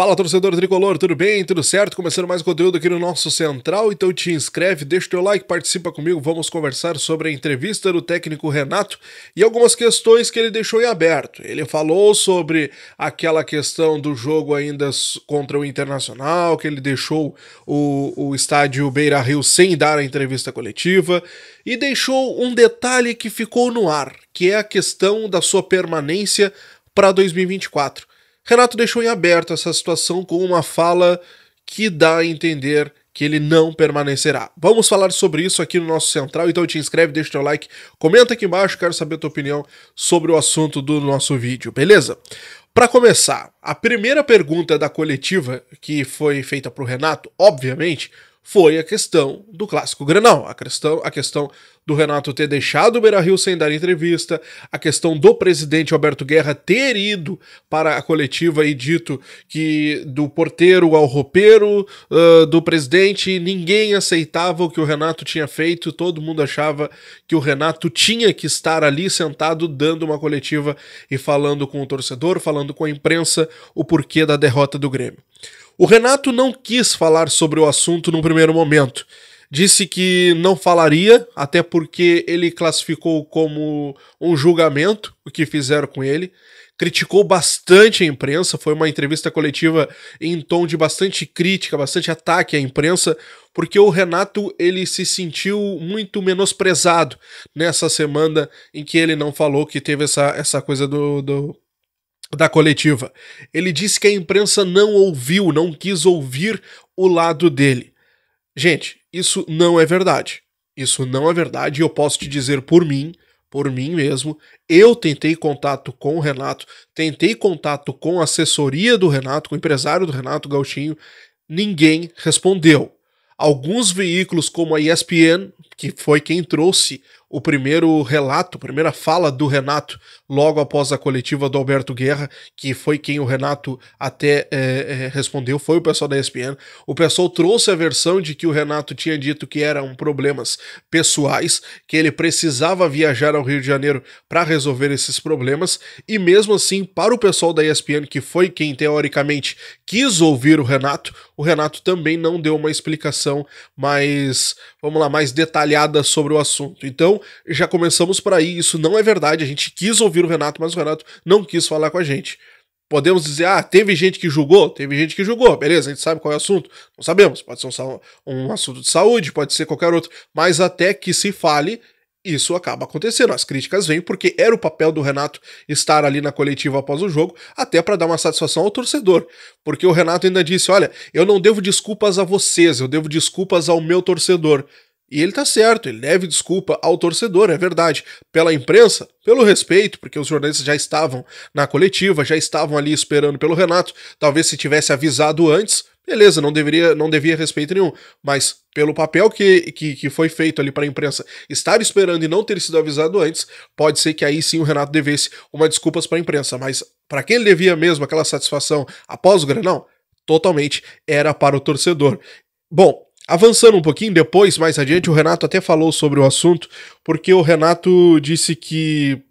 Fala, torcedor tricolor, tudo bem? Tudo certo? Começando mais conteúdo aqui no nosso Central, então te inscreve, deixa o teu like, participa comigo, vamos conversar sobre a entrevista do técnico Renato e algumas questões que ele deixou em aberto. Ele falou sobre aquela questão do jogo ainda contra o Internacional, que ele deixou o estádio Beira-Rio sem dar a entrevista coletiva, e deixou um detalhe que ficou no ar, que é a questão da sua permanência para 2024. Renato deixou em aberto essa situação com uma fala que dá a entender que ele não permanecerá. Vamos falar sobre isso aqui no nosso Central, então te inscreve, deixa o teu like, comenta aqui embaixo, quero saber a tua opinião sobre o assunto do nosso vídeo, beleza? Para começar, a primeira pergunta da coletiva que foi feita para o Renato, obviamente, foi a questão do Clássico Grenal, a questão do Renato ter deixado o Beira-Rio sem dar entrevista, a questão do presidente Alberto Guerra ter ido para a coletiva e dito que do porteiro ao roupeiro do presidente ninguém aceitava o que o Renato tinha feito, todo mundo achava que o Renato tinha que estar ali sentado dando uma coletiva e falando com o torcedor, falando com a imprensa o porquê da derrota do Grêmio. O Renato não quis falar sobre o assunto no primeiro momento. Disse que não falaria, até porque ele classificou como um julgamento o que fizeram com ele. Criticou bastante a imprensa, foi uma entrevista coletiva em tom de bastante crítica, bastante ataque à imprensa, porque o Renato ele se sentiu muito menosprezado nessa semana em que ele não falou, que teve essa coisa da coletiva. Ele disse que a imprensa não ouviu, não quis ouvir o lado dele. Gente, isso não é verdade. Isso não é verdade e eu posso te dizer por mim mesmo, eu tentei contato com o Renato, tentei contato com a assessoria do Renato, com o empresário do Renato Gauchinho, ninguém respondeu. Alguns veículos como a ESPN, que foi quem trouxe o primeiro relato, a primeira fala do Renato logo após a coletiva do Alberto Guerra, que foi quem o Renato até respondeu, foi o pessoal da ESPN. O pessoal trouxe a versão de que o Renato tinha dito que eram problemas pessoais, que ele precisava viajar ao Rio de Janeiro para resolver esses problemas, e mesmo assim, para o pessoal da ESPN, que foi quem teoricamente quis ouvir o Renato também não deu uma explicação mais, vamos lá, mais detalhada sobre o assunto. Então, já começamos por aí, isso não é verdade, a gente quis ouvir o Renato, mas o Renato não quis falar com a gente. Podemos dizer, teve gente que julgou? Teve gente que julgou, beleza, a gente sabe qual é o assunto? Não sabemos, pode ser um assunto de saúde, pode ser qualquer outro, mas até que se fale, isso acaba acontecendo, as críticas vêm porque era o papel do Renato estar ali na coletiva após o jogo, até para dar uma satisfação ao torcedor, porque o Renato ainda disse, olha, eu não devo desculpas a vocês, eu devo desculpas ao meu torcedor. E ele tá certo, ele deve desculpa ao torcedor, é verdade. Pela imprensa, pelo respeito, porque os jornalistas já estavam na coletiva, já estavam ali esperando pelo Renato. Talvez se tivesse avisado antes, beleza, não devia respeito nenhum. Mas pelo papel que foi feito ali para a imprensa estar esperando e não ter sido avisado antes, pode ser que aí sim o Renato devesse uma desculpas para a imprensa. Mas para quem ele devia mesmo aquela satisfação após o Grenal, totalmente era para o torcedor. Bom, avançando um pouquinho, depois, mais adiante, o Renato até falou sobre o assunto, porque o Renato disse que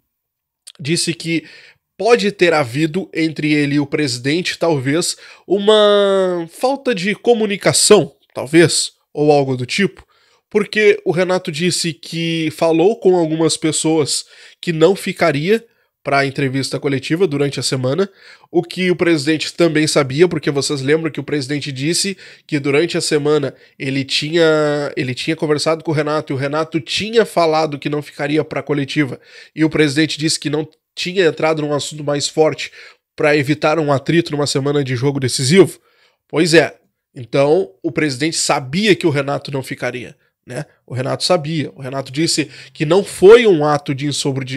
pode ter havido entre ele e o presidente, talvez, uma falta de comunicação, talvez, ou algo do tipo, porque o Renato disse que falou com algumas pessoas que não ficaria para a entrevista coletiva durante a semana, o que o presidente também sabia, porque vocês lembram que o presidente disse que durante a semana ele tinha conversado com o Renato e o Renato tinha falado que não ficaria para a coletiva, e o presidente disse que não tinha entrado num assunto mais forte para evitar um atrito numa semana de jogo decisivo. Pois é, então o presidente sabia que o Renato não ficaria. Né? O Renato sabia, o Renato disse que não foi um ato de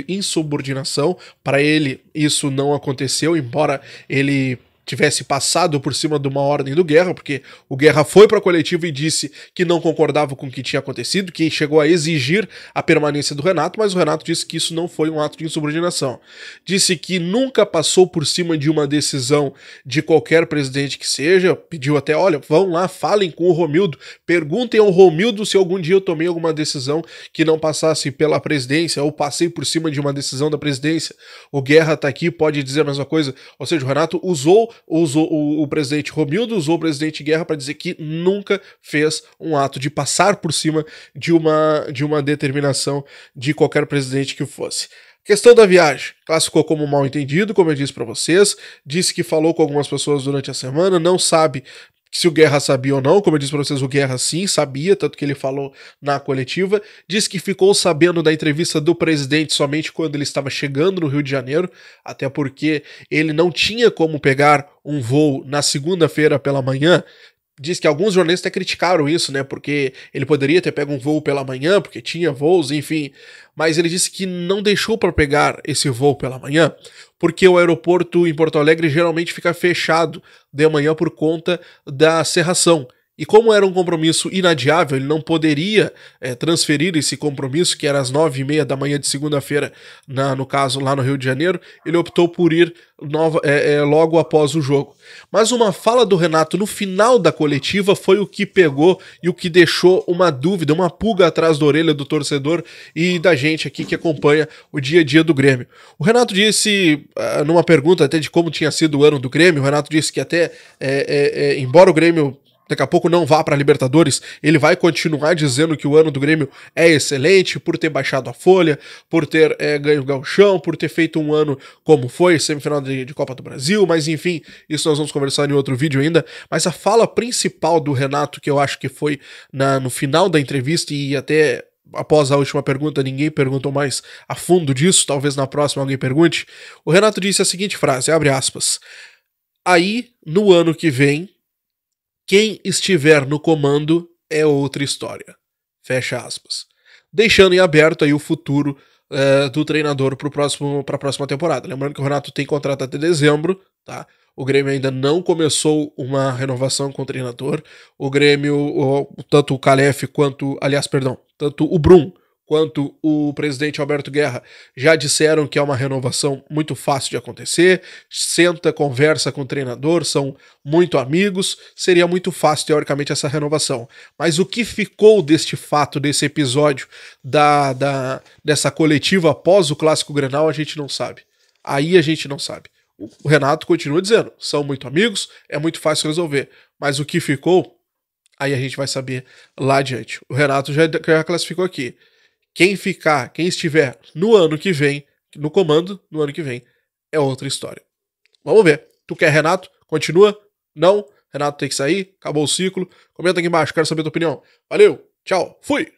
insubordinação, para ele isso não aconteceu, embora ele tivesse passado por cima de uma ordem do Guerra, porque o Guerra foi para a coletiva e disse que não concordava com o que tinha acontecido, que chegou a exigir a permanência do Renato, mas o Renato disse que isso não foi um ato de insubordinação. Disse que nunca passou por cima de uma decisão de qualquer presidente que seja, pediu até, olha, vão lá, falem com o Romildo, perguntem ao Romildo se algum dia eu tomei alguma decisão que não passasse pela presidência, ou passei por cima de uma decisão da presidência. O Guerra tá aqui, pode dizer a mesma coisa, ou seja, o Renato usou usou o presidente Romildo, usou o presidente Guerra para dizer que nunca fez um ato de passar por cima de uma determinação de qualquer presidente que fosse. Questão da viagem, classificou como mal entendido, como eu disse para vocês, disse que falou com algumas pessoas durante a semana, não sabe se o Guerra sabia ou não, como eu disse para vocês, o Guerra sim sabia, tanto que ele falou na coletiva, disse que ficou sabendo da entrevista do presidente somente quando ele estava chegando no Rio de Janeiro, até porque ele não tinha como pegar um voo na segunda-feira pela manhã. Diz que alguns jornalistas até criticaram isso, né? Porque ele poderia ter pego um voo pela manhã, porque tinha voos, enfim. Mas ele disse que não deixou para pegar esse voo pela manhã, porque o aeroporto em Porto Alegre geralmente fica fechado de manhã por conta da cerração. E como era um compromisso inadiável, ele não poderia transferir esse compromisso, que era às 9h30 da manhã de segunda-feira, no caso lá no Rio de Janeiro, ele optou por ir logo após o jogo. Mas uma fala do Renato no final da coletiva foi o que pegou e o que deixou uma dúvida, uma pulga atrás da orelha do torcedor e da gente aqui que acompanha o dia a dia do Grêmio. O Renato disse, numa pergunta até de como tinha sido o ano do Grêmio, o Renato disse que até, embora o Grêmio daqui a pouco não vá para a Libertadores, ele vai continuar dizendo que o ano do Grêmio é excelente por ter baixado a folha, por ter ganho o Gauchão, por ter feito um ano como foi, semifinal de Copa do Brasil, mas enfim, isso nós vamos conversar em outro vídeo ainda. Mas a fala principal do Renato, que eu acho que foi no final da entrevista e até após a última pergunta ninguém perguntou mais a fundo disso, talvez na próxima alguém pergunte, o Renato disse a seguinte frase, abre aspas, aí no ano que vem quem estiver no comando é outra história. Fecha aspas. Deixando em aberto aí o futuro do treinador para a próxima temporada. Lembrando que o Renato tem contrato até dezembro, tá? O Grêmio ainda não começou uma renovação com o treinador. O Grêmio, tanto o Calef quanto, aliás, perdão, tanto o Brum quanto o presidente Alberto Guerra já disseram que é uma renovação muito fácil de acontecer, senta, conversa com o treinador, são muito amigos, seria muito fácil, teoricamente, essa renovação. Mas o que ficou deste fato, desse episódio, dessa coletiva após o Clássico Grenal, a gente não sabe. Aí a gente não sabe. O Renato continua dizendo, são muito amigos, é muito fácil resolver. Mas o que ficou, aí a gente vai saber lá adiante. O Renato já classificou aqui. Quem estiver no ano que vem, no comando, no ano que vem, é outra história. Vamos ver. Tu quer Renato? Continua? Não? Renato tem que sair? Acabou o ciclo? Comenta aqui embaixo, quero saber a tua opinião. Valeu, tchau, fui!